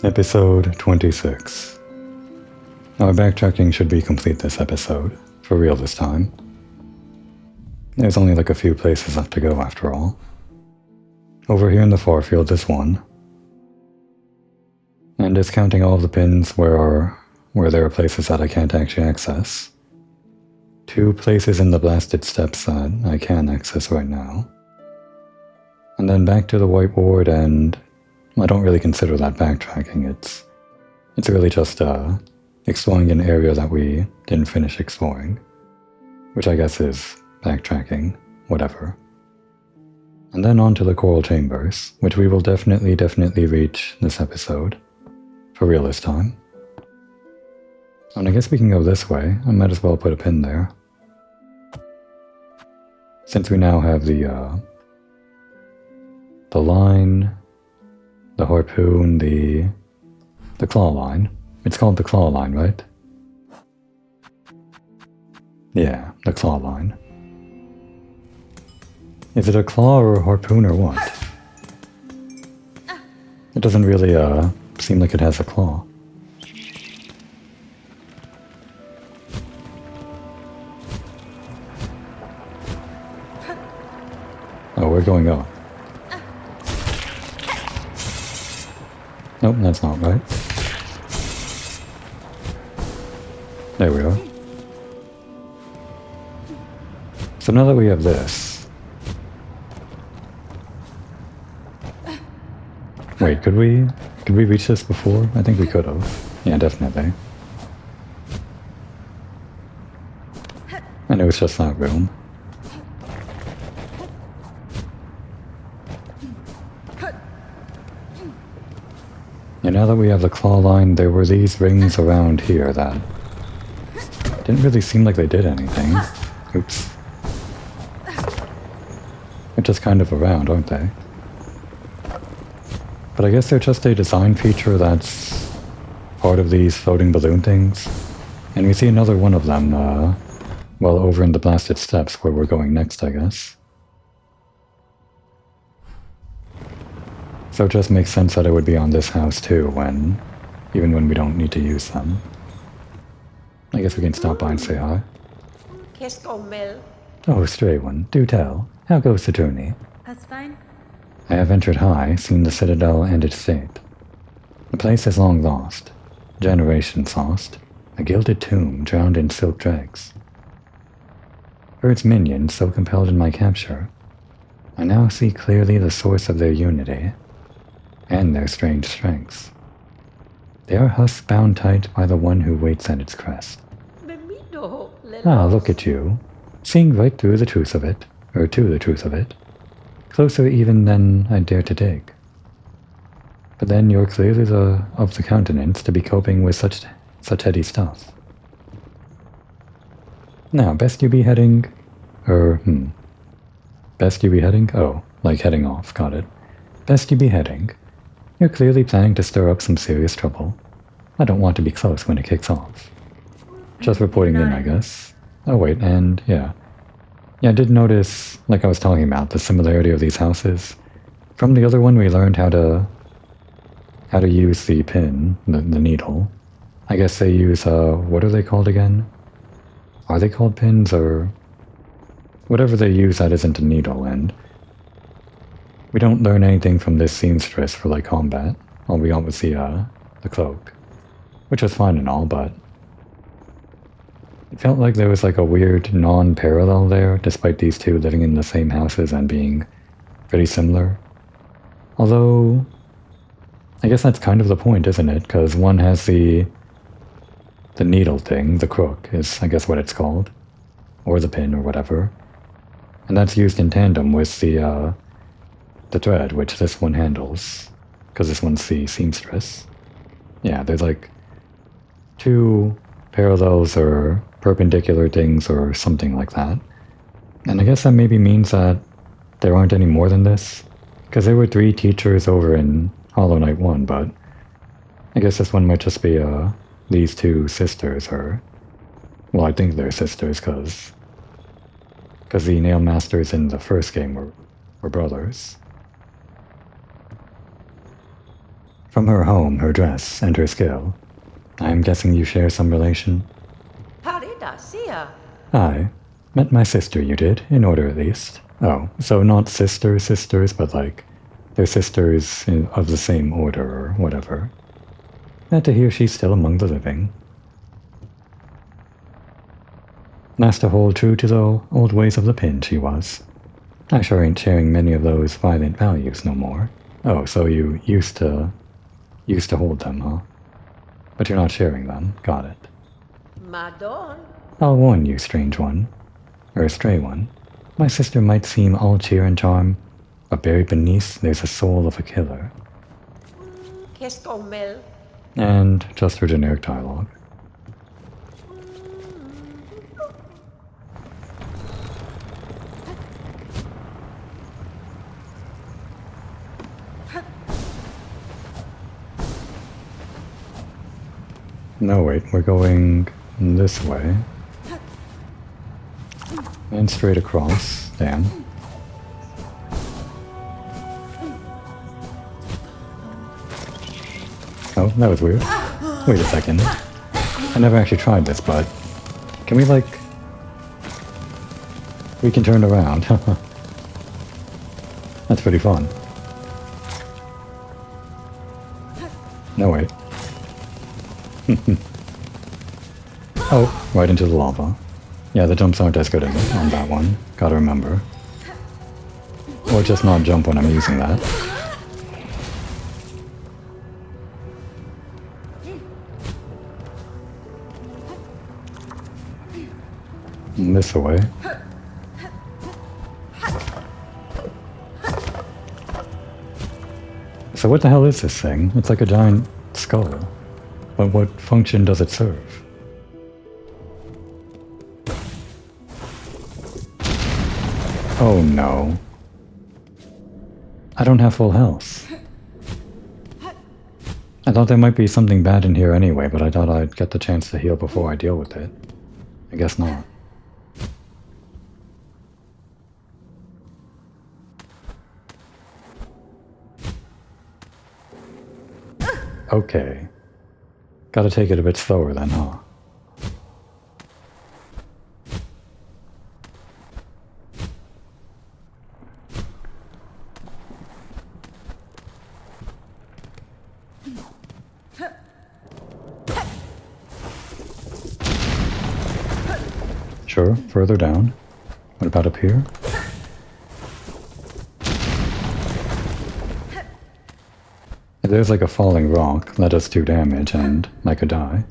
Episode 26. Our backtracking should be complete this episode, for real this time. There's only like a few places left to go after all. Over here in the far field is one. And discounting all of the pins where there are places that I can't actually access. 2 places in the blasted steps that I can access right now. And then back to the whiteboard, and I don't really consider that backtracking. It's really just exploring an area that we didn't finish exploring, which I guess is backtracking, whatever. And then on to the coral chambers, which we will definitely reach this episode, for real this time. And I guess we can go this way. I might as well put a pin there, since we now have the line, the harpoon, the claw line. It's called the claw line, right? Yeah, the claw line. Is it a claw or a harpoon or what? It doesn't really seem like it has a claw. Oh, we're going up. Nope, that's not right. There we are. So now that we have this... Wait, could we reach this before? I think we could have. Yeah, definitely. I know it's just that room. And now that we have the claw line, there were these rings around here that didn't really seem like they did anything. Oops. They're just kind of around, aren't they? But I guess they're just a design feature that's part of these floating balloon things. And we see another one of them, well, over in the blasted steps where we're going next, I guess. So it just makes sense that it would be on this house too, even when we don't need to use them. I guess we can stop by and say hi. Oh, stray one, do tell. How goes the journey? That's fine. I have ventured high, seen the citadel and its state. The place is long lost, generations lost, a gilded tomb drowned in silk dregs. For its minions so compelled in my capture, I now see clearly the source of their unity, and their strange strengths. They are husks bound tight by the one who waits at its crest. Ah, look at you, seeing right through the truth of it, or to the truth of it, closer even than I dare to dig. But then you're clearly of the countenance to be coping with such heady stuff. Now, best you be heading, best you be heading? Oh, like heading off, got it. Best you be heading. You're clearly planning to stir up some serious trouble. I don't want to be close when it kicks off. Just reporting in, I guess. Oh wait, and yeah. Yeah, I did notice, like I was talking about, the similarity of these houses. From the other one we learned how to use the pin, the needle. I guess they use, what are they called again? Are they called pins, or... whatever they use that isn't a needle, and... we don't learn anything from this seamstress for, like, combat. All we got was the cloak. Which was fine and all, but... it felt like there was, like, a weird non-parallel there, despite these two living in the same houses and being pretty similar. Although... I guess that's kind of the point, isn't it? Because one has the needle thing, the crook, is, I guess, what it's called. Or the pin, or whatever. And that's used in tandem with the thread, which this one handles, because this one's the seamstress. Yeah, there's like 2 parallels or perpendicular things or something like that. And I guess that maybe means that there aren't any more than this, because there were 3 teachers over in Hollow Knight 1, but I guess this one might just be these 2 sisters, or... well, I think they're sisters, because the Nail Masters in the first game were brothers. From her home, her dress, and her skill. I am guessing you share some relation? I met my sister, you did, in order at least. Oh, so not sisters, but like, they're sisters of the same order or whatever. Glad to hear she's still among the living. Nice to hold true to the old ways of the pin, she was. I sure ain't sharing many of those violent values no more. Oh, so you used to hold them, huh? But you're not sharing them. Got it. Madon. I'll warn you, strange one. Or a stray one. My sister might seem all cheer and charm, but buried beneath there's a soul of a killer. And just her generic dialogue. No, wait, we're going this way. And straight across. Damn. Oh, that was weird. Wait a second. I never actually tried this, but... Can we, like... We can turn around. That's pretty fun. No, wait. Oh, right into the lava. Yeah, the jumps aren't as good on that one. Gotta remember. Or just not jump when I'm using that. And this way. So what the hell is this thing? It's like a giant skull. But what function does it serve? Oh no. I don't have full health. I thought there might be something bad in here anyway, but I thought I'd get the chance to heal before I deal with it. I guess not. Okay. Gotta take it a bit slower then, huh? Sure, further down. What about up here? If there's like a falling rock, that does 2 damage and I could die.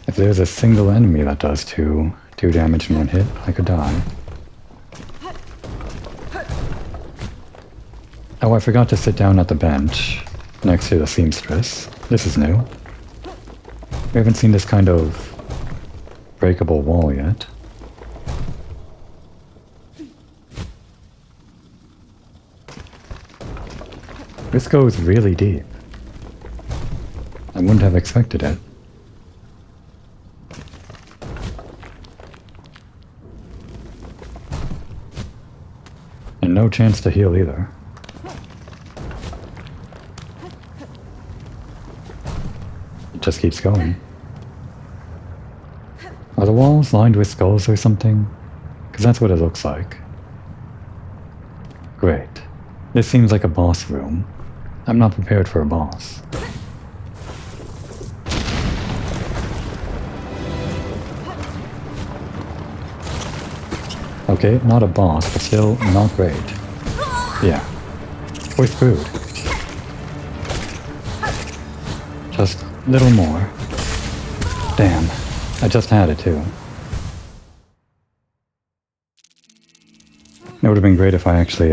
If there's a single enemy that does 2 damage in 1 hit, I could die. Oh, I forgot to sit down at the bench next to the seamstress. This is new. We haven't seen this kind of breakable wall yet. This goes really deep. I wouldn't have expected it. And no chance to heal either. It just keeps going. Are the walls lined with skulls or something? Because that's what it looks like. Great. This seems like a boss room. I'm not prepared for a boss. Okay, not a boss, but still not great. Yeah. We're screwed. Just a little more. Damn. I just had it too. It would have been great if I actually,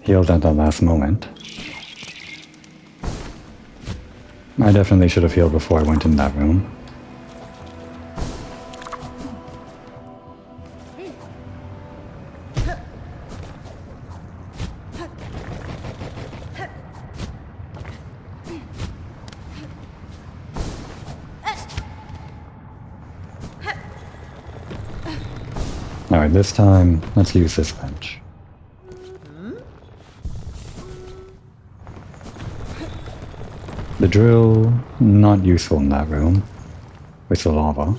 healed at the last moment. I definitely should have healed before I went in that room. Alright, this time, let's use this bench. The drill, not useful in that room, with the lava.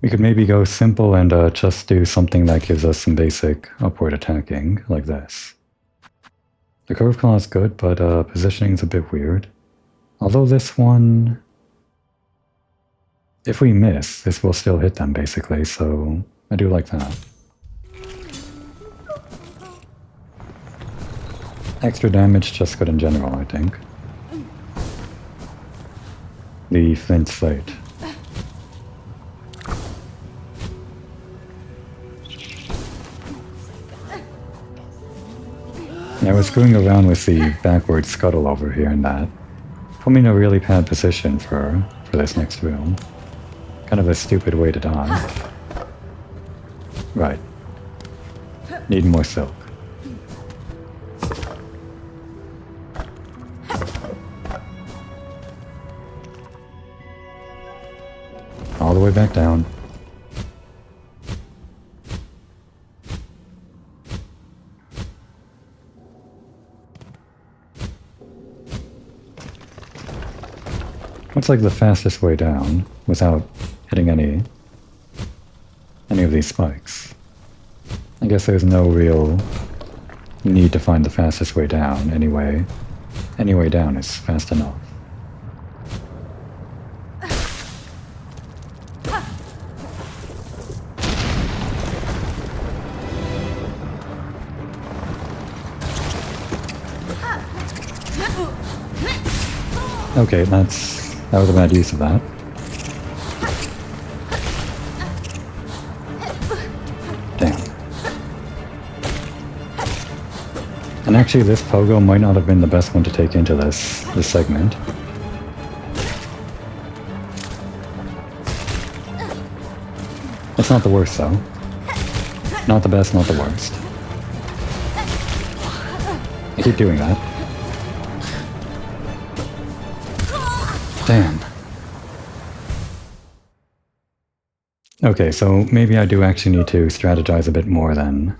We could maybe go simple and just do something that gives us some basic upward attacking, like this. The curve claw is good, but positioning is a bit weird. Although this one... if we miss, this will still hit them, basically, so I do like that. Extra damage, just good in general, I think. The flint slate. I was screwing around with the backward scuttle over here and that. Put me in a really bad position for this next room. Kind of a stupid way to die. Right. Need more silk. All the way back down. What's like the fastest way down without hitting any of these spikes? I guess there's no real need to find the fastest way down anyway. Any way down is fast enough. Okay, that was a bad use of that. Damn. And actually this pogo might not have been the best one to take into this segment. It's not the worst though. Not the best, not the worst. I keep doing that. Damn. Okay, so maybe I do actually need to strategize a bit more than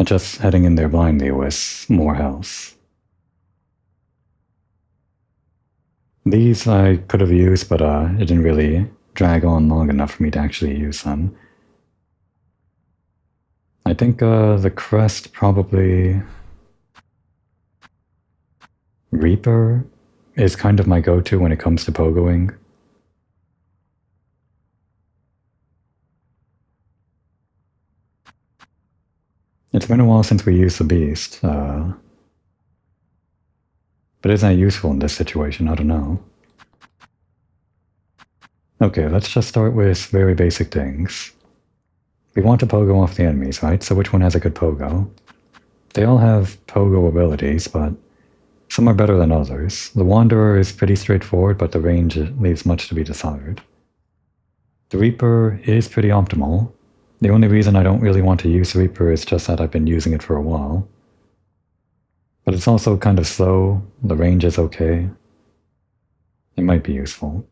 just heading in there blindly with more health. These I could have used, but it didn't really drag on long enough for me to actually use them. I think the crest probably... Reaper is kind of my go-to when it comes to pogoing. It's been a while since we used the beast, but is that useful in this situation? I don't know. Okay, let's just start with very basic things. We want to pogo off the enemies, right? So which one has a good pogo? They all have pogo abilities, but some are better than others. The Wanderer is pretty straightforward, but the range leaves much to be desired. The Reaper is pretty optimal. The only reason I don't really want to use Reaper is just that I've been using it for a while. But it's also kind of slow, the range is okay. It might be useful.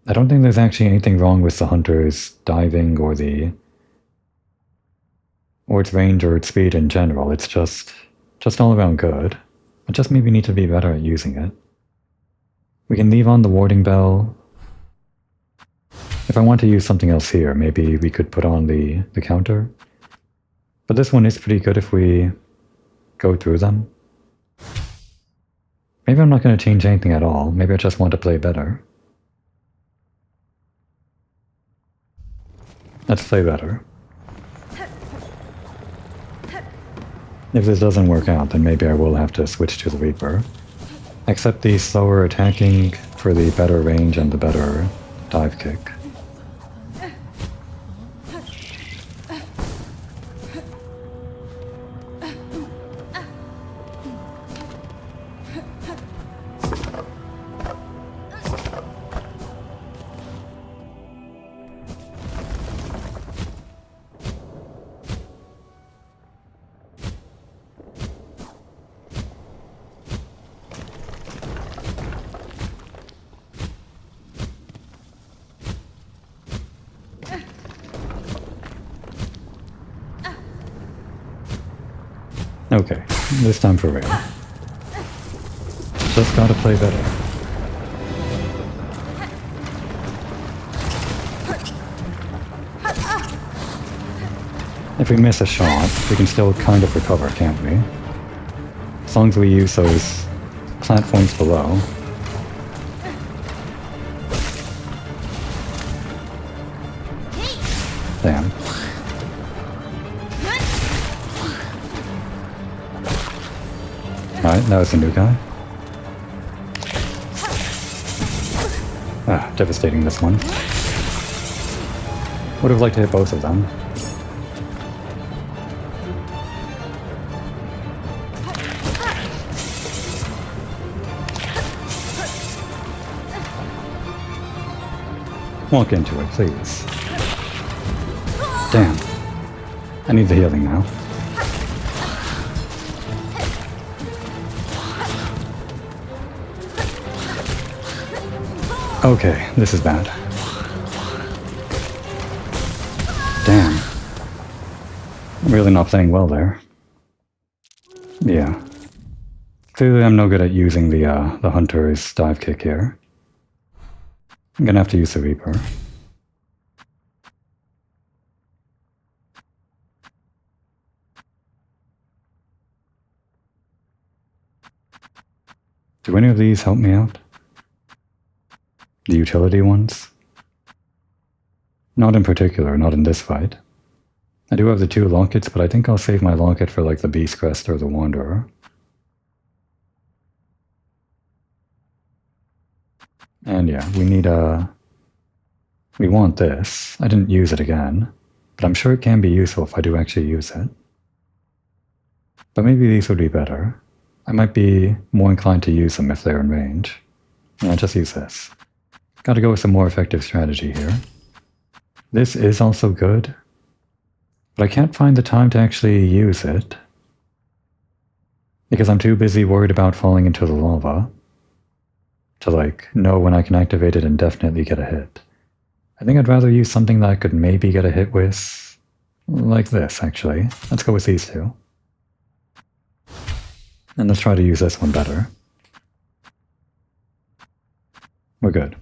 I don't think there's actually anything wrong with the Hunter's diving or its range or its speed in general. It's just all around good. I just maybe need to be better at using it. We can leave on the warding bell. If I want to use something else here, maybe we could put on the counter. But this one is pretty good if we go through them. Maybe I'm not going to change anything at all. Maybe I just want to play better. Let's play better. If this doesn't work out, then maybe I will have to switch to the Reaper. Accept the slower attacking for the better range and the better dive kick. Okay, this time for real. Just gotta play better. If we miss a shot, we can still kind of recover, can't we? As long as we use those platforms below. Damn. Alright, that was the new guy. Ah, devastating this one. Would have liked to hit both of them. Walk into it, please. Damn. I need the healing now. Okay, this is bad. Damn. I'm really not playing well there. Yeah. Clearly I'm no good at using the Hunter's dive kick here. I'm gonna have to use the Reaper. Do any of these help me out? The utility ones? Not in particular, not in this fight. I do have the 2 lockets, but I think I'll save my locket for like the Beast Crest or the Wanderer. And yeah, we need we want this. I didn't use it again, but I'm sure it can be useful if I do actually use it. But maybe these would be better. I might be more inclined to use them if they're in range. Yeah, just use this. Gotta go with some more effective strategy here. This is also good, but I can't find the time to actually use it because I'm too busy worried about falling into the lava to like know when I can activate it and definitely get a hit. I think I'd rather use something that I could maybe get a hit with, like this actually. Let's go with these 2. And let's try to use this one better. We're good.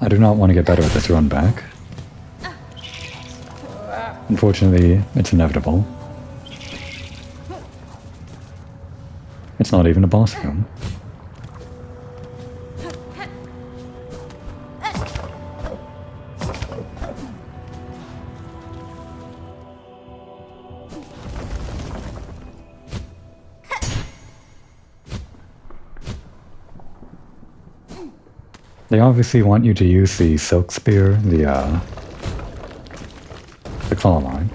I do not want to get better at this run back. Unfortunately, it's inevitable. It's not even a boss room. They obviously want you to use the Silk Spear, the claw line.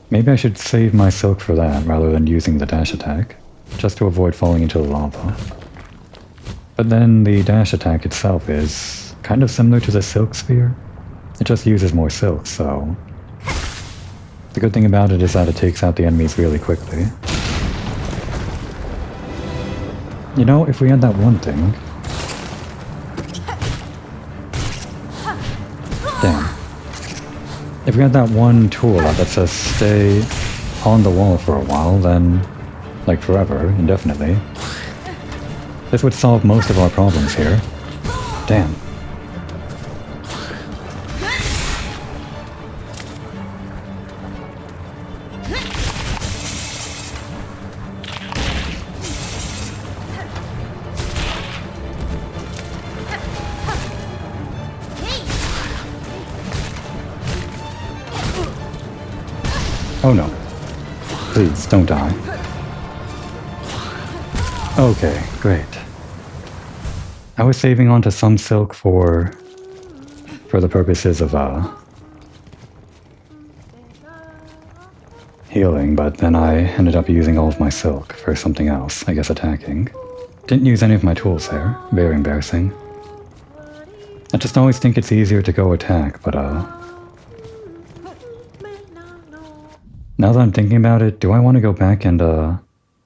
Maybe I should save my silk for that rather than using the dash attack, just to avoid falling into the lava. But then the dash attack itself is kind of similar to the Silk Spear. It just uses more silk, so... The good thing about it is that it takes out the enemies really quickly. You know, if we had that one thing... Damn. If we had that one tool that lets us stay on the wall for a while, then, like forever, indefinitely, this would solve most of our problems here. Damn. Oh no. Please, don't die. Okay, great. I was saving onto some silk for the purposes of, healing, but then I ended up using all of my silk for something else, I guess attacking. Didn't use any of my tools there. Very embarrassing. I just always think it's easier to go attack, but, now that I'm thinking about it, do I want to go back and,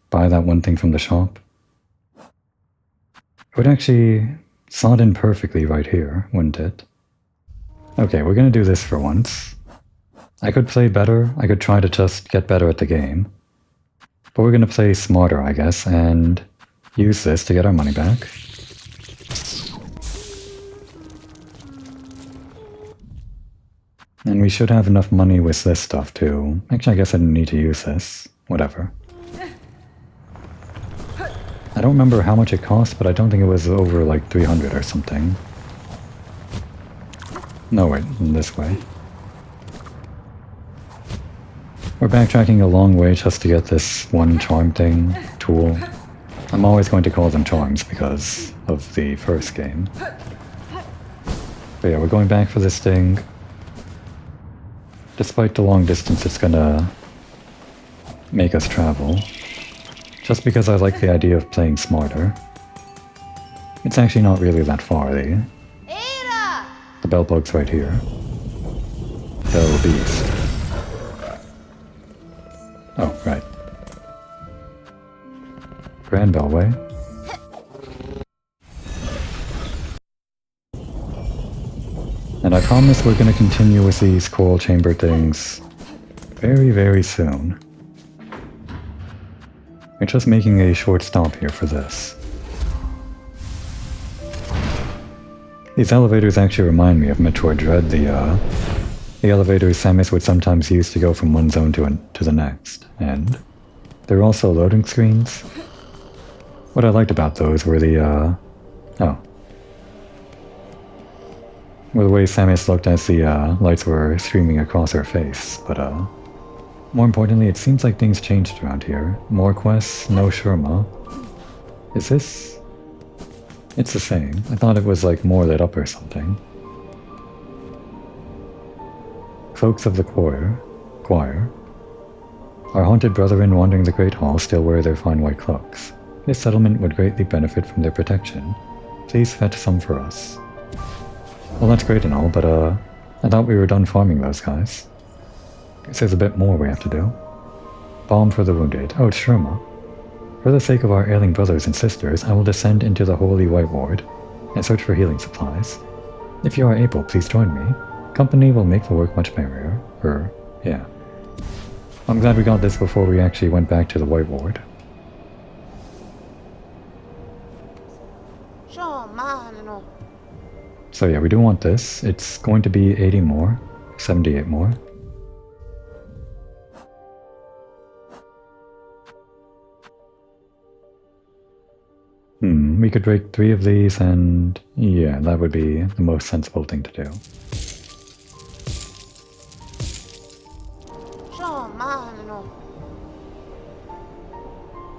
buy that one thing from the shop? It would actually slot in perfectly right here, wouldn't it? Okay, we're gonna do this for once. I could play better, I could try to just get better at the game. But we're gonna play smarter, I guess, and use this to get our money back. And we should have enough money with this stuff too. Actually, I guess I didn't need to use this. Whatever. I don't remember how much it cost, but I don't think it was over like 300 or something. No, wait, this way. We're backtracking a long way just to get this one charm thing, tool. I'm always going to call them charms because of the first game. But yeah, we're going back for this thing. Despite the long distance it's gonna make us travel. Just because I like the idea of playing smarter. It's actually not really that far, the bell bug's right here. Bell beast. Oh, right. Grand Bellway. And I promise we're going to continue with these coral chamber things very, very soon. We're just making a short stop here for this. These elevators actually remind me of Metroid Dread, the elevators Samus would sometimes use to go from one zone to the next. And they're also loading screens. What I liked about those were the the way Samus looked as the lights were streaming across her face, but more importantly, it seems like things changed around here. More quests, no Sherma. Is this? It's the same. I thought it was like more lit up or something. Cloaks of the choir. Our haunted brethren wandering the Great Hall still wear their fine white cloaks. This settlement would greatly benefit from their protection. Please fetch some for us. Well, that's great and all, but I thought we were done farming those guys. Guess there's a bit more we have to do. Balm for the wounded. Oh, it's Sherma. For the sake of our ailing brothers and sisters, I will descend into the Holy White Ward and search for healing supplies. If you are able, please join me. Company will make the work much merrier. Yeah. I'm glad we got this before we actually went back to the White Ward. So yeah, we do want this. It's going to be 80 more, 78 more. We could break 3 of these and yeah, that would be the most sensible thing to do.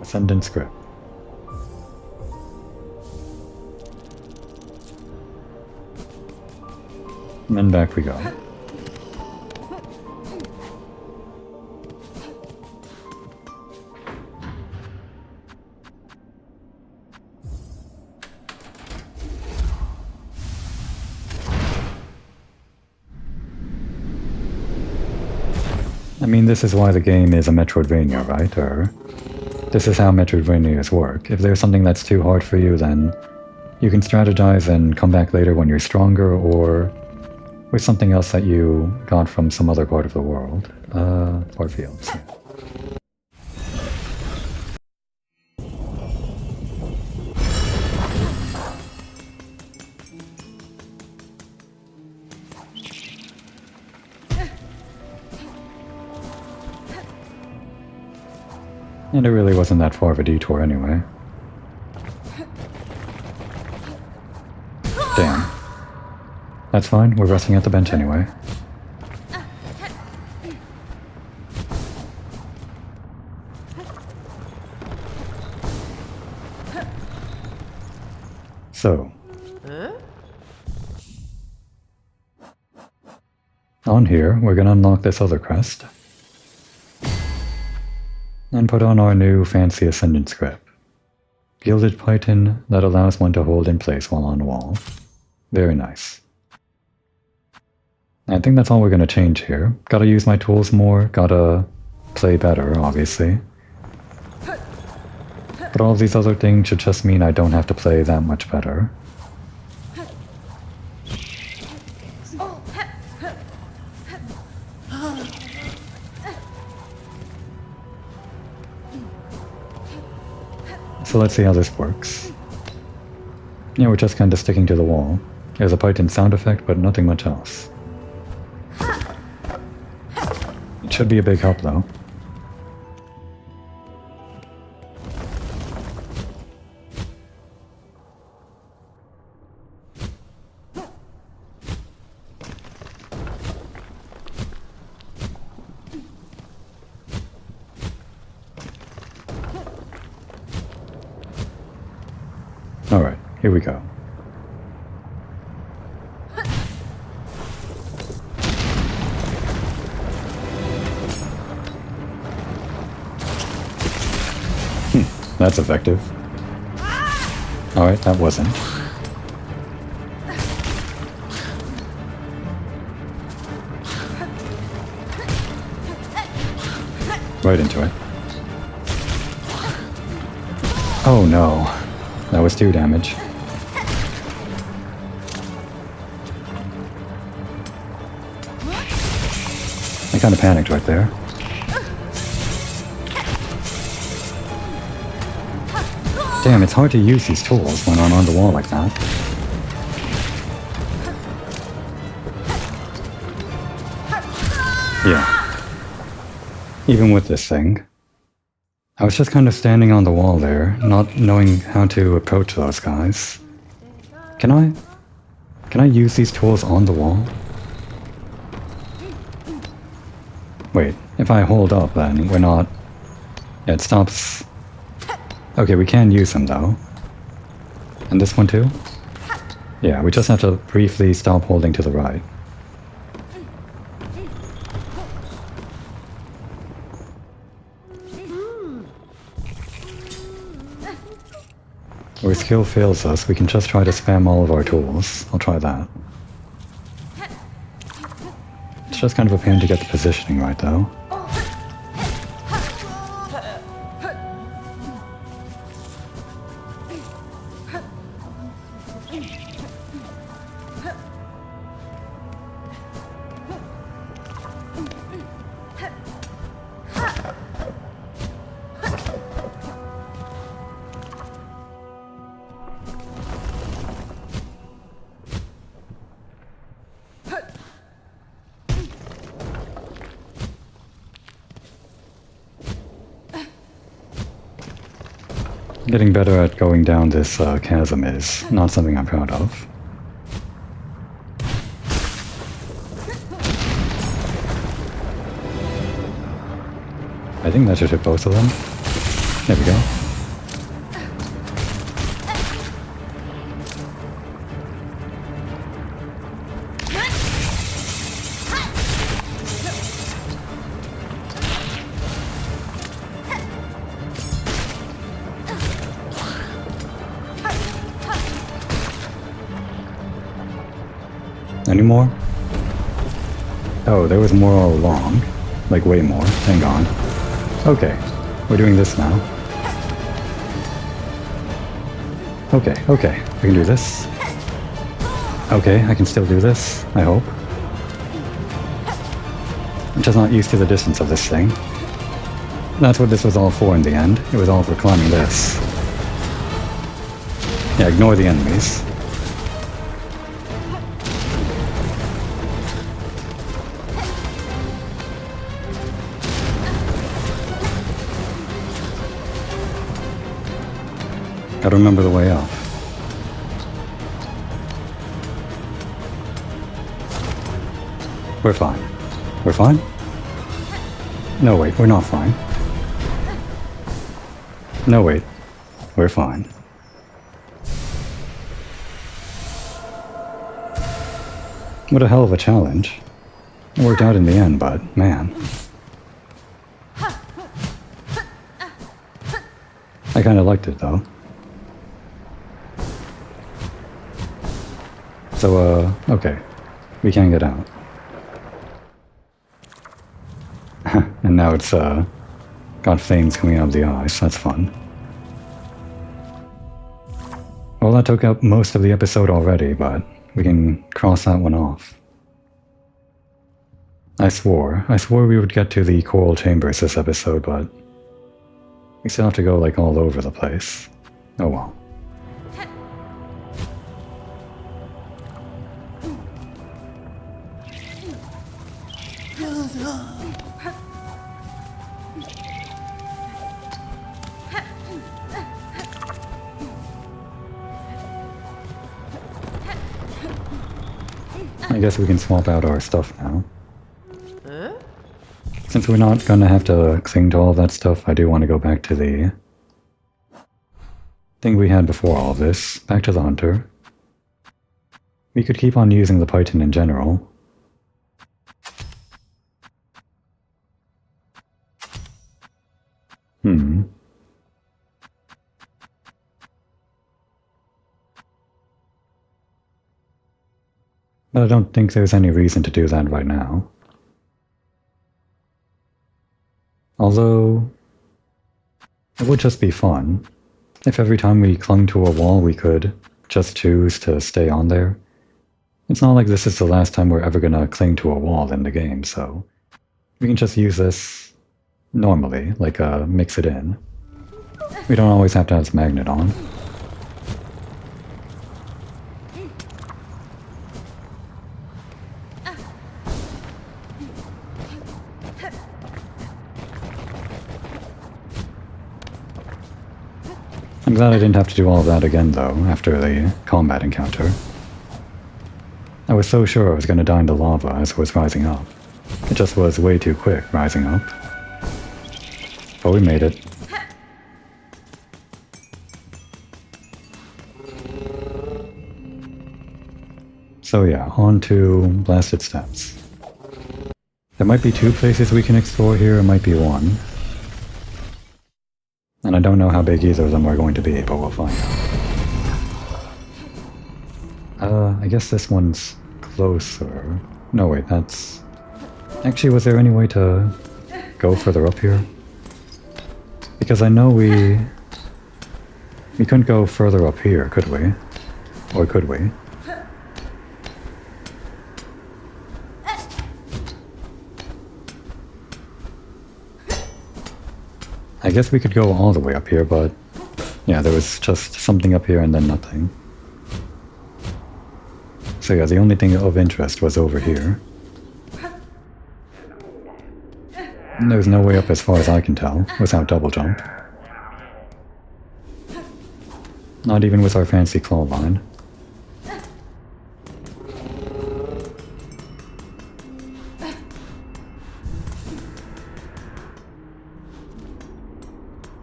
Ascendant script. And then back we go. I mean, this is why the game is a Metroidvania, right? Or this is how Metroidvanias work. If there's something that's too hard for you, then you can strategize and come back later when you're stronger, or with something else that you got from some other part of the world. Far fields. Yeah. And it really wasn't that far of a detour anyway. Damn. That's fine, we're resting at the bench anyway. So. On here, we're gonna unlock this other crest. And put on our new fancy Ascendant script. Gilded Python that allows one to hold in place while on wall. Very nice. I think that's all we're gonna change here. Gotta use my tools more, gotta play better, obviously. But all these other things should just mean I don't have to play that much better. So let's see how this works. Yeah, we're just kind of sticking to the wall. There's a Python sound effect, but nothing much else. It should be a big help, though. Alright, here we go. That's effective. Alright, that wasn't. Right into it. Oh no. That was 2 damage. I kind of panicked right there. Damn, it's hard to use these tools when I'm on the wall like that. Yeah. Even with this thing. I was just kind of standing on the wall there, not knowing how to approach those guys. Can I use these tools on the wall? Wait, if I hold up then we're not... Yeah, it stops... Okay, we can use them though. And this one too? Yeah, we just have to briefly stop holding to the right. Where skill fails us, we can just try to spam all of our tools. I'll try that. It's just kind of a pain to get the positioning right though. Getting better at going down this chasm is not something I'm proud of. I think that should hit both of them. There we go. Any more? Oh, there was more all along. Like, way more. Hang on. Okay, we're doing this now. Okay, we can do this. Okay, I can still do this, I hope. I'm just not used to the distance of this thing. That's what this was all for in the end. It was all for climbing this. Yeah, ignore the enemies. Gotta remember the way up. We're fine. We're fine? No, wait, we're not fine. No, wait. We're fine. What a hell of a challenge. It worked out in the end, but man. I kinda liked it though. So, okay. We can get out. And now it's, got flames coming out of the eyes. That's fun. Well, that took up most of the episode already, but we can cross that one off. I swore we would get to the coral chambers this episode, but we still have to go like all over the place. Oh well. I guess we can swap out our stuff now. Since we're not gonna have to cling to all that stuff, I do want to go back to the thing we had before all of this. Back to the hunter. We could keep on using the Python in general. But I don't think there's any reason to do that right now. Although, it would just be fun if every time we clung to a wall we could just choose to stay on there. It's not like this is the last time we're ever gonna cling to a wall in the game, so we can just use this normally, like mix it in. We don't always have to have this magnet on. I'm glad I didn't have to do all of that again, though, after the combat encounter. I was so sure I was going to die in the lava as it was rising up. It just was way too quick rising up. But we made it. So yeah, on to Blasted Steps. There might be 2 places we can explore here, it might be 1. And I don't know how big either of them are going to be, but we'll find out. I guess this one's closer. No, wait, that's... Actually, was there any way to go further up here? Because I know we couldn't go further up here, could we? Or could we? I guess we could go all the way up here, but yeah, there was just something up here and then nothing. So yeah, the only thing of interest was over here. And there's no way up as far as I can tell, without double jump. Not even with our fancy claw line.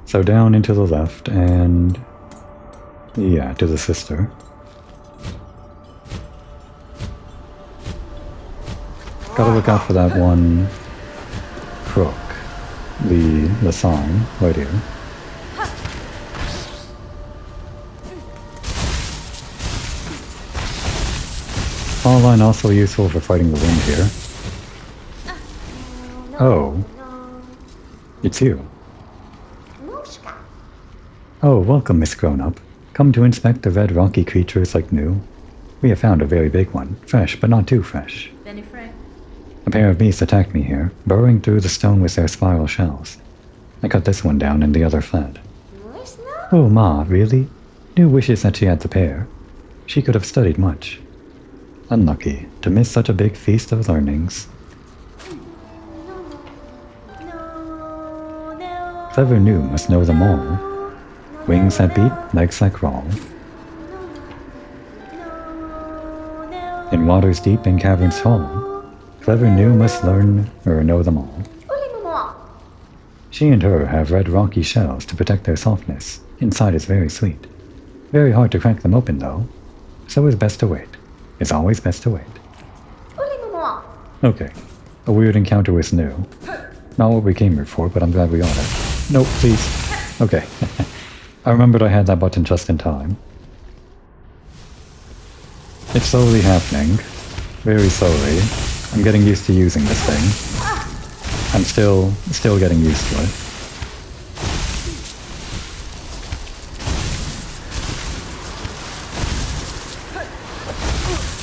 So down into the left, and yeah, to the sister. Gotta look out for that one crook, the sign right here. Claw line also useful for fighting the wind here. Oh, it's you. Oh, welcome, Miss Grown-Up. Come to inspect the red rocky creatures like new. We have found a very big one, fresh but not too fresh. A pair of beasts attacked me here, burrowing through the stone with their spiral shells. I cut this one down and the other fled. Oh, Ma, really? New wishes that she had the pair. She could have studied much. Unlucky to miss such a big feast of learnings. Clever new must know them all. Wings that beat, legs that crawl. In waters deep and caverns tall, clever new must learn or know them all. She and her have red rocky shells to protect their softness. Inside is very sweet. Very hard to crack them open though. So it's best to wait. It's always best to wait. Okay. A weird encounter with new. Not what we came here for, but I'm glad we got it. Nope, please. Okay. I remembered I had that button just in time. It's slowly happening. Very slowly. I'm getting used to using this thing. I'm still getting used to it.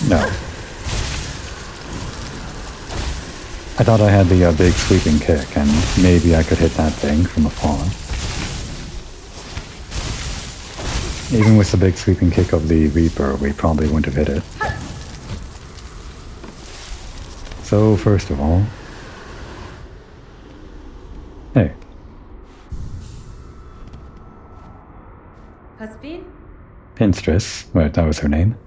No. I thought I had the big sweeping kick, and maybe I could hit that thing from afar. Even with the big sweeping kick of the Reaper, we probably wouldn't have hit it. So, first of all... Hey. Husband? Pinstress. Right, that was her name.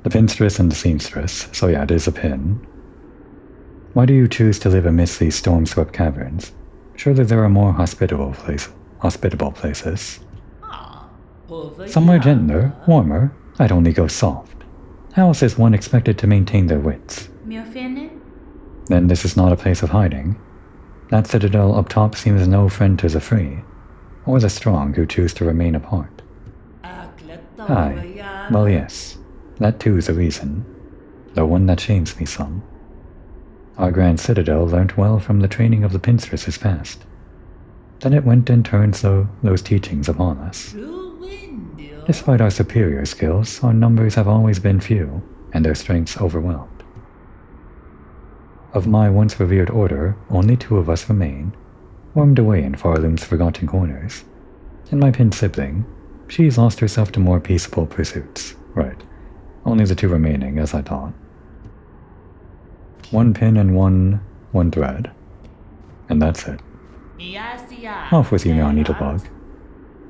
The Pinstress and the Seamstress. So yeah, it is a pin. Why do you choose to live amidst these storm-swept caverns? Surely there are more hospitable places. Somewhere gentler, warmer. I'd only go soft. How else is one expected to maintain their wits? Then this is not a place of hiding. That citadel up top seems no friend to the free, or the strong who choose to remain apart. Aye, well yes, that too is a reason, though one that shames me some. Our grand citadel learnt well from the training of the Pinstress's past. Then it went and turned those teachings upon us. Despite our superior skills, our numbers have always been few, and their strengths overwhelmed. Of my once revered order, only 2 of us remain, wormed away in Farloom's forgotten corners. And my pin sibling, she's lost herself to more peaceable pursuits. Right. Only the 2 remaining, as I thought. 1 pin and one thread. And that's it. Off with you now, Needlebug.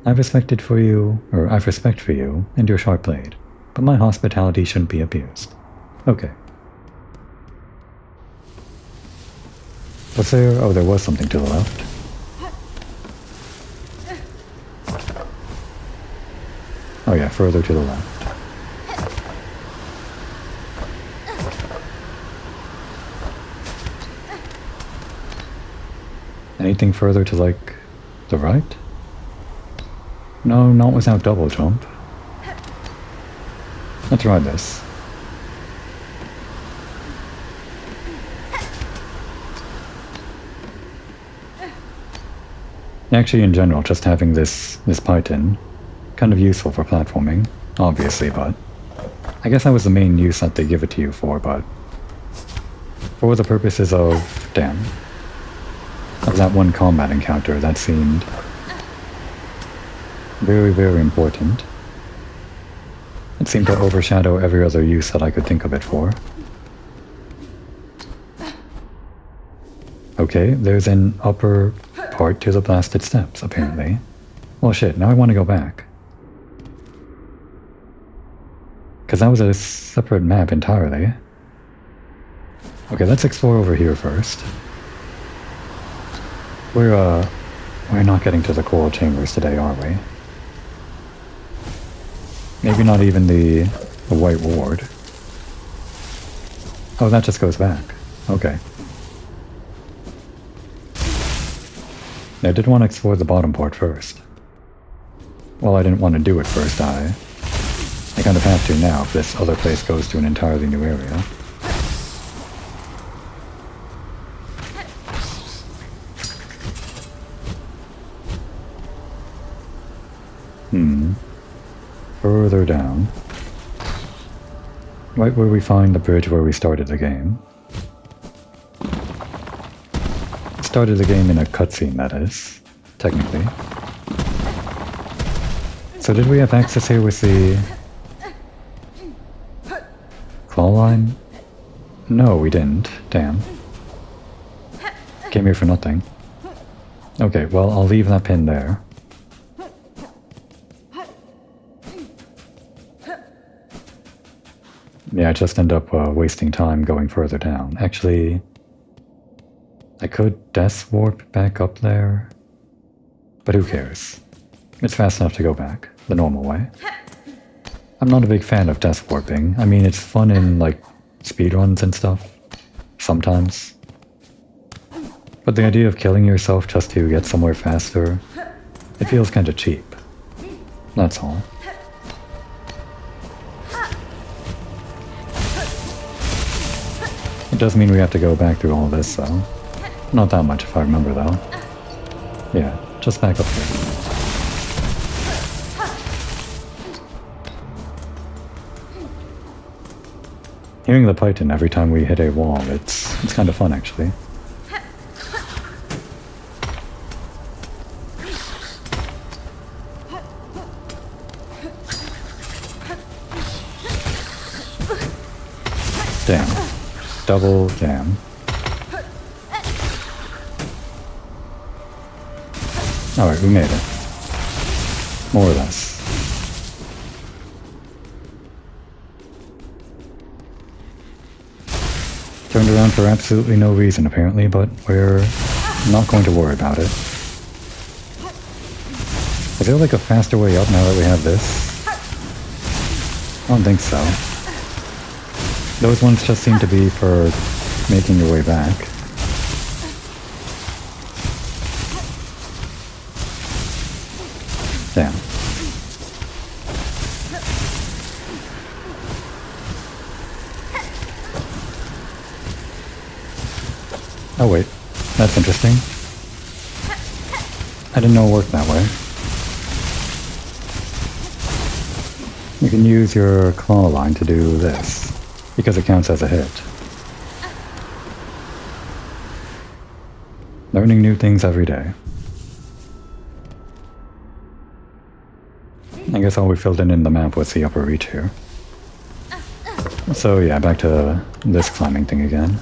I've respect for you and your sharp blade, but my hospitality shouldn't be abused. Okay. Was there... Oh, there was something to the left. Oh yeah, further to the left. Anything further to, like, the right? No, not without double jump. Let's try this. Actually, in general, just having this python, kind of useful for platforming, obviously, but I guess that was the main use that they give it to you for, but for the purposes of, damn, of that one combat encounter, that seemed very, very important. It seemed to overshadow every other use that I could think of it for. Okay, there's an upper part to the blasted steps, apparently. Well shit, now I want to go back. Because that was a separate map entirely. Okay, let's explore over here first. We're not getting to the coral chambers today, are we? Maybe not even the White Ward. Oh, that just goes back. Okay. I did want to explore the bottom part first. Well, I didn't want to do it first, I kind of have to now if this other place goes to an entirely new area. Further down. Right where we find the bridge where we started the game. Started the game in a cutscene, that is, technically. So did we have access here with the claw line? No, we didn't. Damn. Came here for nothing. Okay, well, I'll leave that pin there. Yeah, I just end up wasting time going further down. Actually, I could death warp back up there, but who cares? It's fast enough to go back, the normal way. I'm not a big fan of death warping. I mean, it's fun in, like, speedruns and stuff, sometimes. But the idea of killing yourself just to get somewhere faster, it feels kinda cheap. That's all. It does mean we have to go back through all this, though. Not that much, if I remember, though. Yeah, just back up here. Hearing the python every time we hit a wall, it's kind of fun, actually. double jam. Alright, we made it. More or less. Turned around for absolutely no reason, apparently, but we're not going to worry about it. Is there like a faster way up now that we have this? I don't think so. Those ones just seem to be for making your way back. Damn. Oh wait, that's interesting. I didn't know it worked that way. You can use your claw line to do this, because it counts as a hit. Learning new things every day. I guess all we filled in the map was the upper reach here. So yeah, back to this climbing thing again.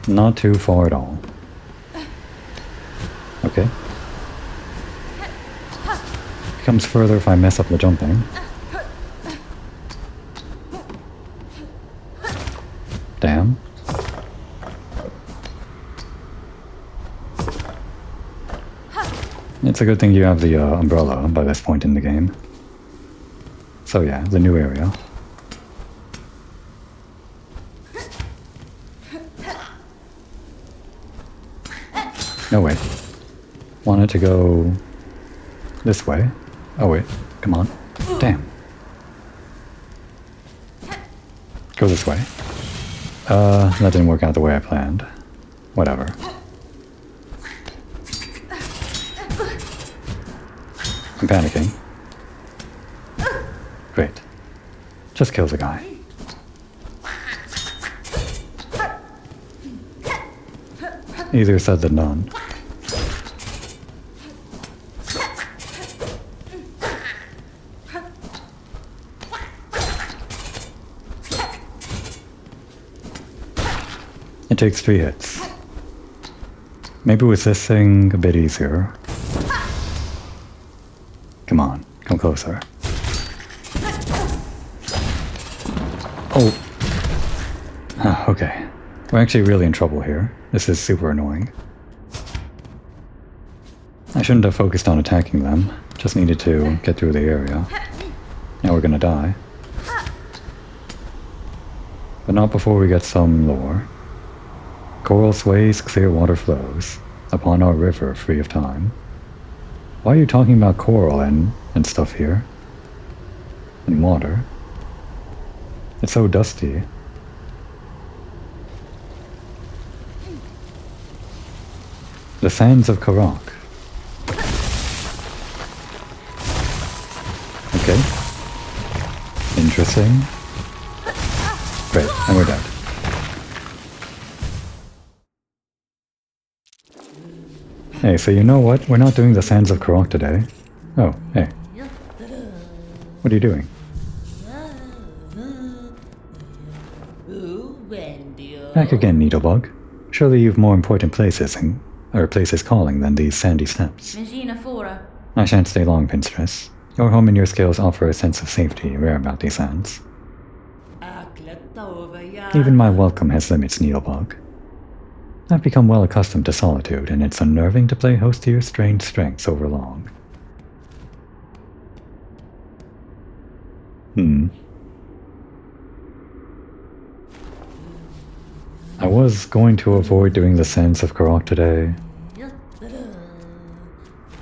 Not too far at all. Okay. Becomes further if I mess up the jumping. Damn. It's a good thing you have the umbrella by this point in the game. So yeah, the new area. No, wait. Want it to go this way? Oh wait, come on. Damn. Go this way. That didn't work out the way I planned. Whatever. I'm panicking. Great. Just kill the guy. Easier said than done. It takes 3 hits. Maybe with this thing a bit easier. Come on, come closer. Oh. Okay. We're actually really in trouble here. This is super annoying. I shouldn't have focused on attacking them. Just needed to get through the area. Now we're gonna die. But not before we get some lore. Coral sways, clear water flows. Upon our river, free of time. Why are you talking about coral and stuff here? And water? It's so dusty. The sands of Karak. Okay. Interesting. Great, and we're dead. Hey, so you know what? We're not doing the sands of Karak today. Oh, hey. What are you doing? Back again, Needlebug. Surely you've more important places places calling than these sandy steppes. I shan't stay long, Pinstress. Your home and your skills offer a sense of safety rare about these sands. Even my welcome has limits, Needlebug. I've become well accustomed to solitude, and it's unnerving to play host to your strange strengths over long. I was going to avoid doing the sands of Karak today.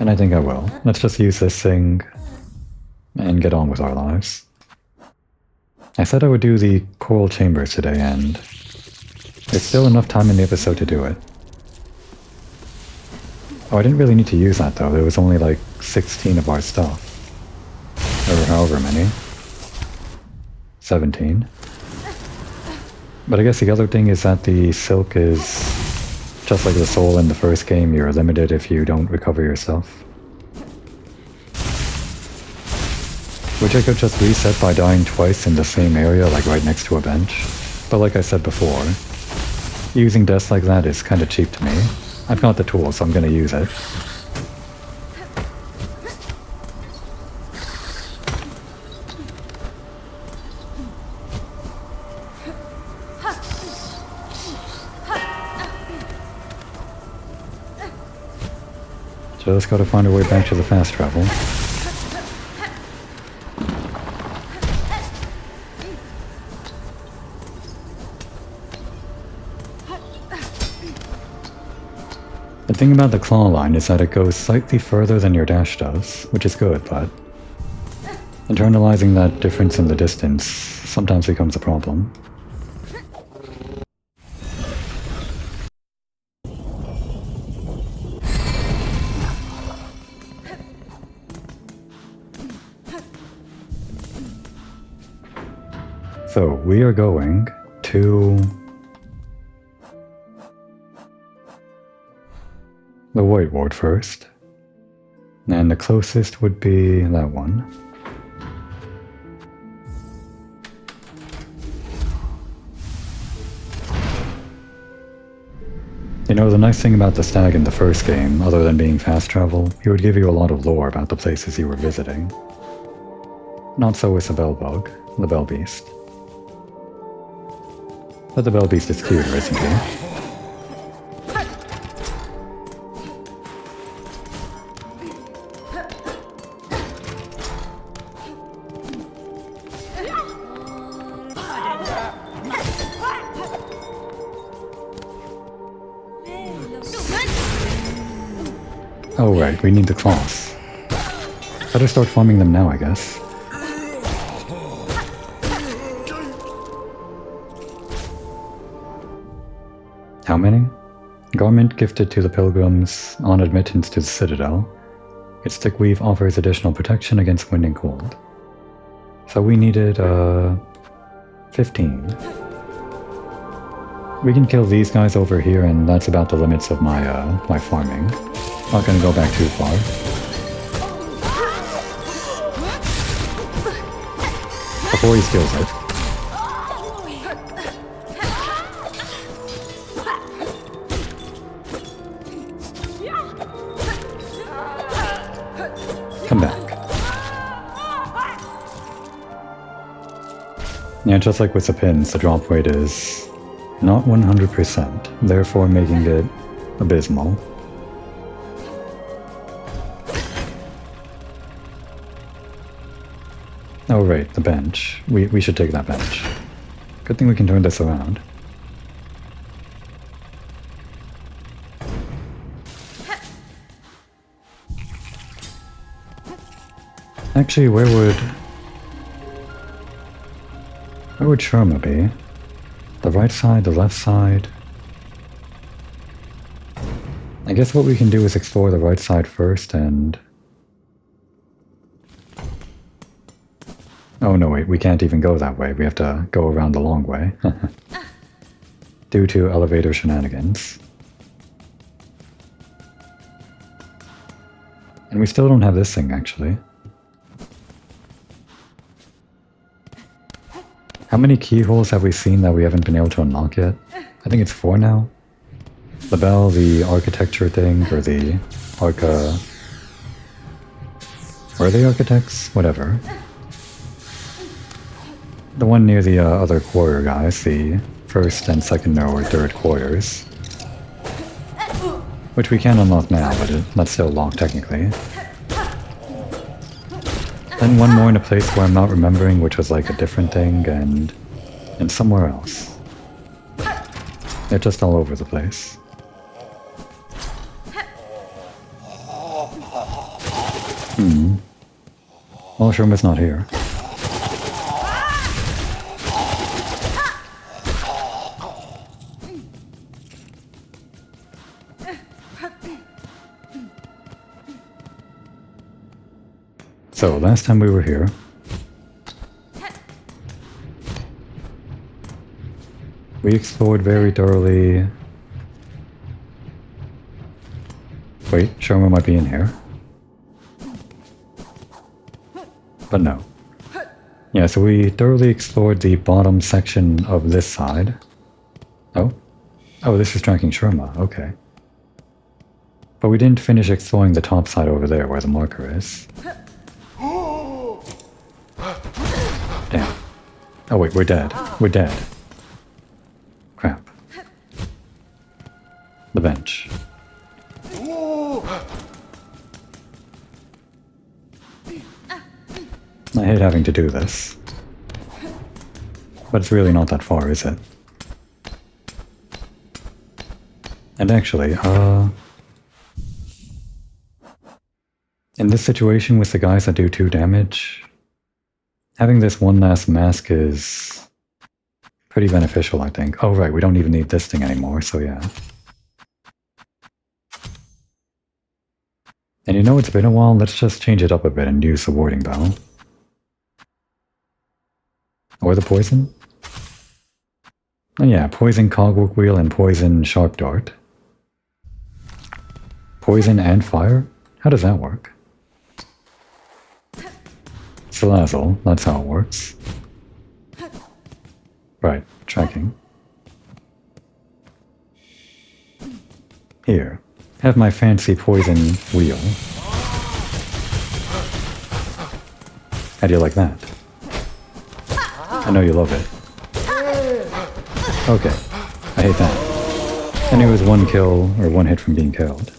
And I think I will. Let's just use this thing and get on with our lives. I said I would do the coral chambers today, and there's still enough time in the episode to do it. Oh, I didn't really need to use that though. There was only like 16 of our stuff. Or however many. 17. But I guess the other thing is that the silk is Just like the soul in the first game, you're limited if you don't recover yourself. Which I could just reset by dying twice in the same area, like right next to a bench. But like I said before, using deaths like that is kinda cheap to me. I've got the tool, so I'm gonna use it. Just gotta find a way back to the fast travel. The thing about the claw line is that it goes slightly further than your dash does, which is good, but internalizing that difference in the distance sometimes becomes a problem. So we are going to the white ward first, and the closest would be that one. You know, the nice thing about the stag in the first game, other than being fast travel, he would give you a lot of lore about the places you were visiting. Not so with the bell bug, the bell beast. But the bell beast is cuter, isn't he? Oh right, we need the claws. Better start farming them now, I guess. How many? Garment gifted to the pilgrims on admittance to the citadel. Its thick weave offers additional protection against wind and cold. So we needed 15. We can kill these guys over here, and that's about the limits of my my farming. Not gonna go back too far. Before he steals it. Come back. Yeah, just like with the pins, the drop rate is not 100%, therefore making it abysmal. Oh right, the bench. We should take that bench. Good thing we can turn this around. Actually, where would Sharma be? The right side, the left side? I guess what we can do is explore the right side first and... Oh no, wait, we can't even go that way. We have to go around the long way. Due to elevator shenanigans. And we still don't have this thing, actually. How many keyholes have we seen that we haven't been able to unlock yet? I think it's 4 now. The bell, the architecture thing, or the arca... Were they architects? Whatever. The one near the other quarter guys, the first and second or third quarters. Which we can unlock now, but that's still locked technically. Then one more in a place where I'm not remembering, which was like a different thing, and somewhere else. They're just all over the place. Well, Sherma's not here. So, last time we were here, we explored very thoroughly Wait, Sherma might be in here. But no. Yeah, so we thoroughly explored the bottom section of this side. Oh? Oh, this is tracking Sherma, okay. But we didn't finish exploring the top side over there where the marker is. Damn. Oh wait, we're dead. We're dead. Crap. The bench. I hate having to do this. But it's really not that far, is it? And actually, in this situation with the guys that do 2 damage, having this one last mask is pretty beneficial, I think. Oh right, we don't even need this thing anymore, so yeah. And you know it's been a while, let's just change it up a bit and use the warding bell. Or the poison? Oh yeah, poison cogwork wheel and poison sharp dart. Poison and fire? How does that work? Salazzle, that's how it works. Right, tracking. Here, have my fancy poison wheel. How do you like that? I know you love it. Okay, I hate that. And it was 1 kill, or 1 hit from being killed.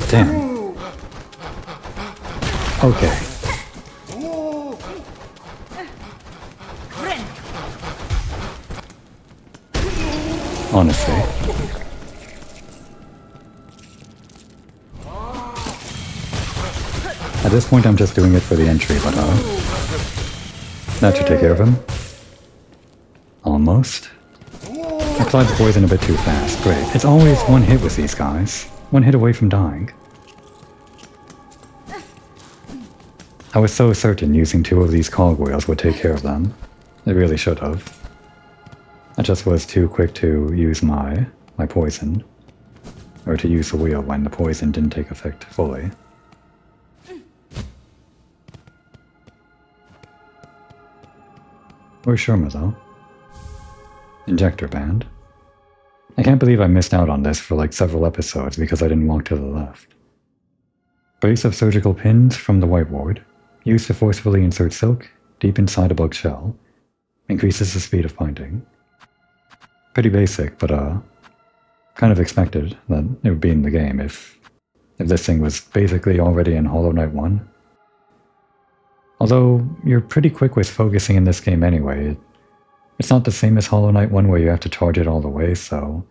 Damn. Okay. Honestly. At this point I'm just doing it for the entry, but that should take care of him. Almost. I applied the poison a bit too fast. Great. It's always 1 hit with these guys. 1 hit away from dying. I was so certain using 2 of these cogwheels would take care of them. It really should have. I just was too quick to use my poison. Or to use the wheel when the poison didn't take effect fully. Where's Sherma though? Injector band. I can't believe I missed out on this for like several episodes because I didn't walk to the left. Brace of surgical pins from the white ward. Used to forcefully insert silk deep inside a bug shell. Increases the speed of binding. Pretty basic, but kind of expected that it would be in the game if this thing was basically already in Hollow Knight 1. Although, you're pretty quick with focusing in this game anyway. It's not the same as Hollow Knight 1 where you have to charge it all the way, so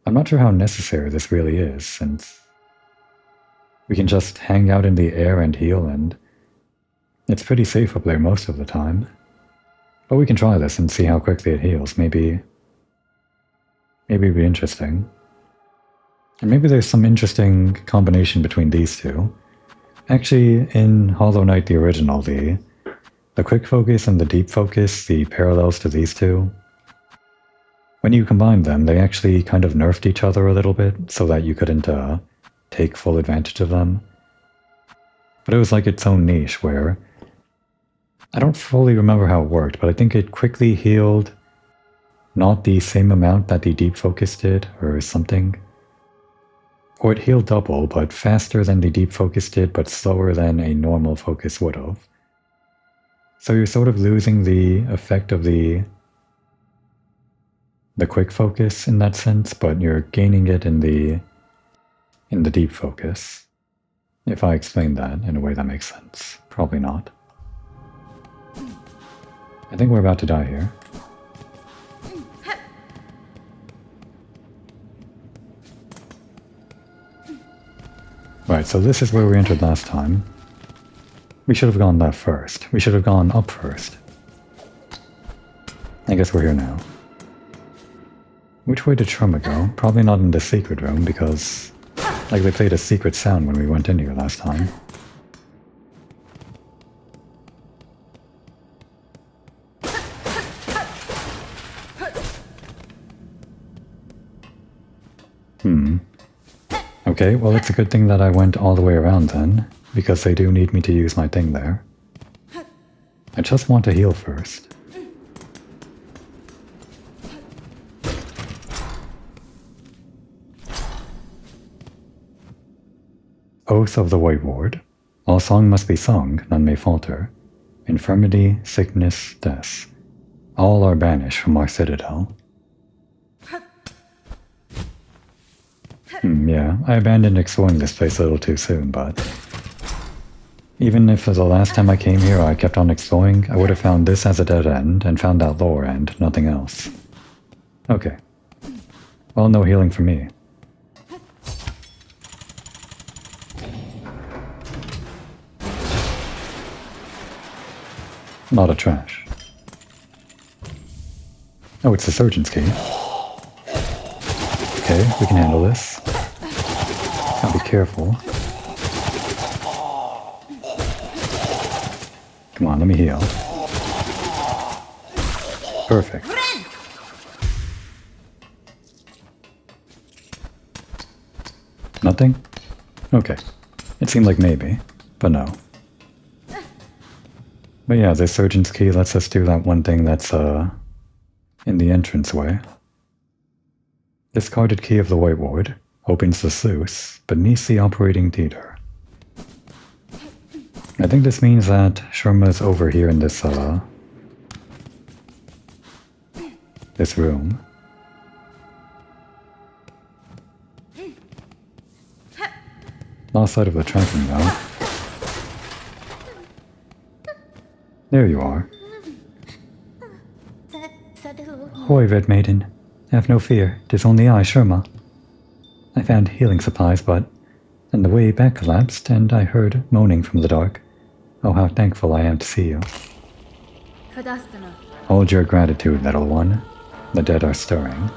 I'm not sure how necessary this really is, since we can just hang out in the air and heal, and it's pretty safe up there most of the time. But we can try this and see how quickly it heals. Maybe it'd be interesting. And maybe there's some interesting combination between these two. Actually, in Hollow Knight the original, the quick focus and the deep focus, the parallels to these two, when you combine them, they actually kind of nerfed each other a little bit so that you couldn't take full advantage of them. But it was like its own niche where I don't fully remember how it worked, but I think it quickly healed not the same amount that the deep focus did, or something. Or it healed double, but faster than the deep focus did, but slower than a normal focus would have. So you're sort of losing the effect of the quick focus in that sense, but you're gaining it in the deep focus. If I explain that in a way that makes sense. Probably not. I think we're about to die here. Right, so this is where we entered last time. We should have gone left first. We should have gone up first. I guess we're here now. Which way did Sherma go? Probably not in the secret room, because Like they played a secret sound when we went in here last time. Okay, well it's a good thing that I went all the way around then, because they do need me to use my thing there. I just want to heal first. Oath of the White Ward. All song must be sung, none may falter. Infirmity, sickness, death. All are banished from our citadel. Yeah, I abandoned exploring this place a little too soon, but... even if the last time I came here I kept on exploring, I would have found this as a dead end and found that lower end, nothing else. Okay. Well, no healing for me. Lot of trash. Oh, it's the surgeon's key. Okay, we can handle this. Gotta be careful. Come on, let me heal. Perfect. Nothing? Okay. It seemed like maybe, but no. But yeah, this surgeon's key lets us do that one thing that's, in the entranceway. Discarded key of the White Ward opens the sluice beneath the operating theater. I think this means that Sherma's over here in this, this room. Lost sight of the tracking though. There you are. Hoy, Red Maiden. Have no fear, 'tis only I, Sherma. I found healing supplies, but then the way back collapsed, and I heard moaning from the dark. Oh, how thankful I am to see you. Hold your gratitude, little one. The dead are stirring.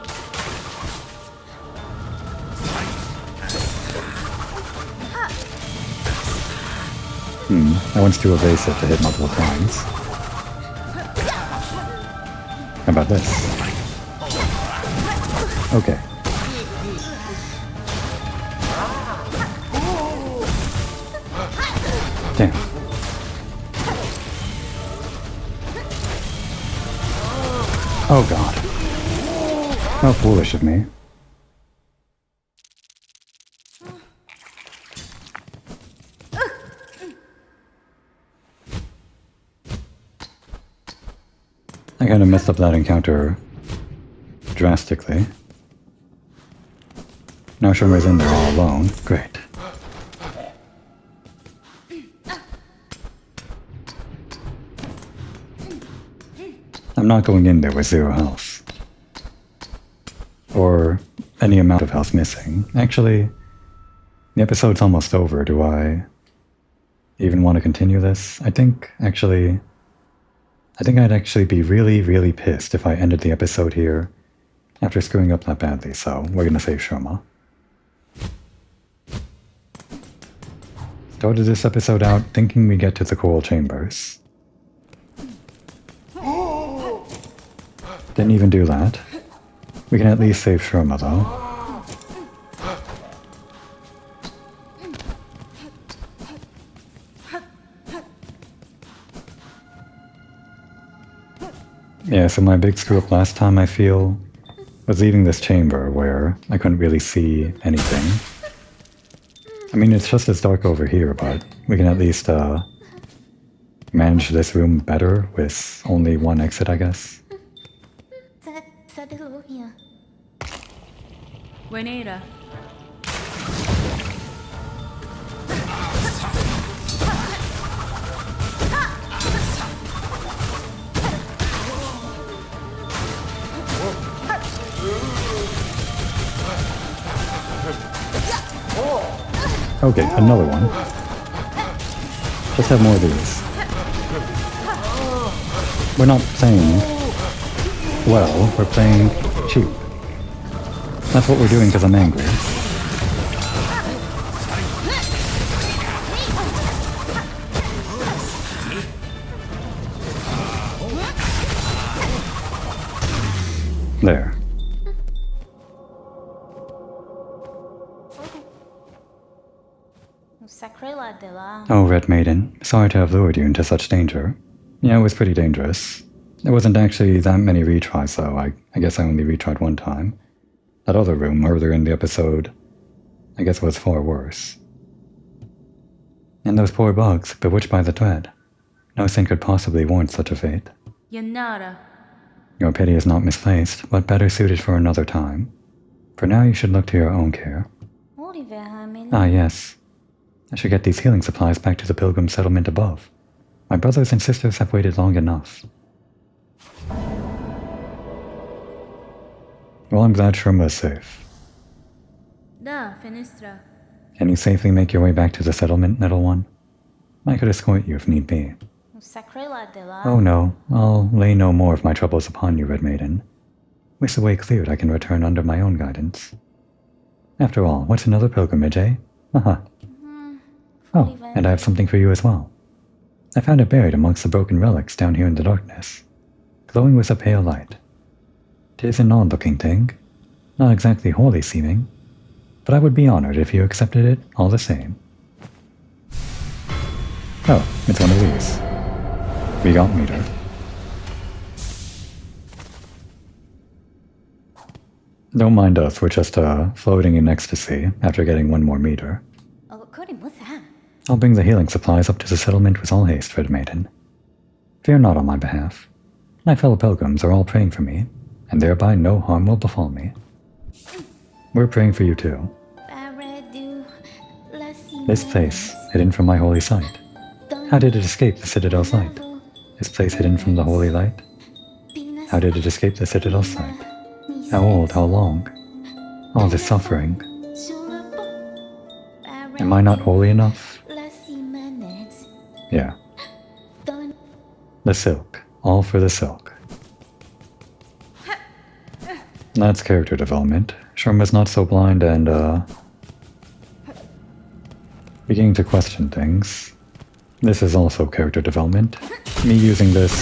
That one's too evasive to hit multiple times. How about this? Okay. Damn. Oh god. How foolish of me. I kind of messed up that encounter drastically. Now Sherma's in there all alone. Great. I'm not going in there with 0 health. Or any amount of health missing. Actually, the episode's almost over. Do I even want to continue this? I think I'd actually be really, really pissed if I ended the episode here after screwing up that badly, so we're gonna save Sherma. Started this episode out thinking we get to the coral chambers. Didn't even do that. We can at least save Sherma though. Yeah, so my big screw up last time, I feel, was leaving this chamber where I couldn't really see anything. I mean, it's just as dark over here, but we can at least manage this room better with only one exit, I guess. Buenera. Okay, another one. Let's have more of these. We're not playing well, we're playing cheap. That's what we're doing because I'm angry. Sacrela de la. Oh, Red Maiden, sorry to have lured you into such danger. Yeah, it was pretty dangerous. There wasn't actually that many retries, though. I guess I only retried one time. That other room earlier in the episode, I guess was far worse. And those poor bugs, bewitched by the thread. No sin could possibly warrant such a fate. Yanara. Your pity is not misplaced, but better suited for another time. For now, you should look to your own care. Ah, yes. I should get these healing supplies back to the pilgrim settlement above. My brothers and sisters have waited long enough. Well, I'm glad Sherma's safe. Da, Fenestra. Can you safely make your way back to the settlement, little one? I could escort you if need be. Sacrela de la. Oh no, I'll lay no more of my troubles upon you, Red Maiden. With the way cleared, I can return under my own guidance. After all, what's another pilgrimage, eh? Haha. Oh, and I have something for you as well. I found it buried amongst the broken relics down here in the darkness, glowing with a pale light. 'Tis an odd-looking thing, not exactly holy seeming, but I would be honored if you accepted it all the same. Oh, it's one of these. We got meter. Don't mind us, we're just floating in ecstasy after getting one more meter. I'll bring the healing supplies up to the settlement with all haste, Red Maiden. Fear not on my behalf. My fellow pilgrims are all praying for me, and thereby no harm will befall me. We're praying for you too. This place, hidden from my holy sight. How did it escape the Citadel's light? This place hidden from the holy light? How did it escape the Citadel's sight? How old, how long? All this suffering. Am I not holy enough? Yeah. The silk. All for the silk. That's character development. Sherma's not so blind and, beginning to question things. This is also character development. Me using this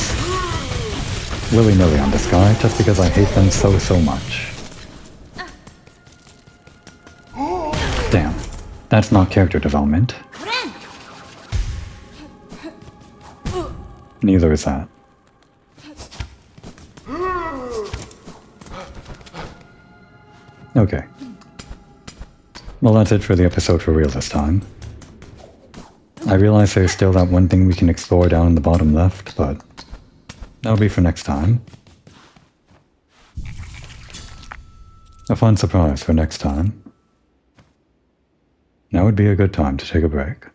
willy-nilly on this guy just because I hate them so much. Damn. That's not character development. Neither is that. Okay. Well, that's it for the episode for real this time. I realize there's still that one thing we can explore down in the bottom left, but that'll be for next time. A fun surprise for next time. Now would be a good time to take a break.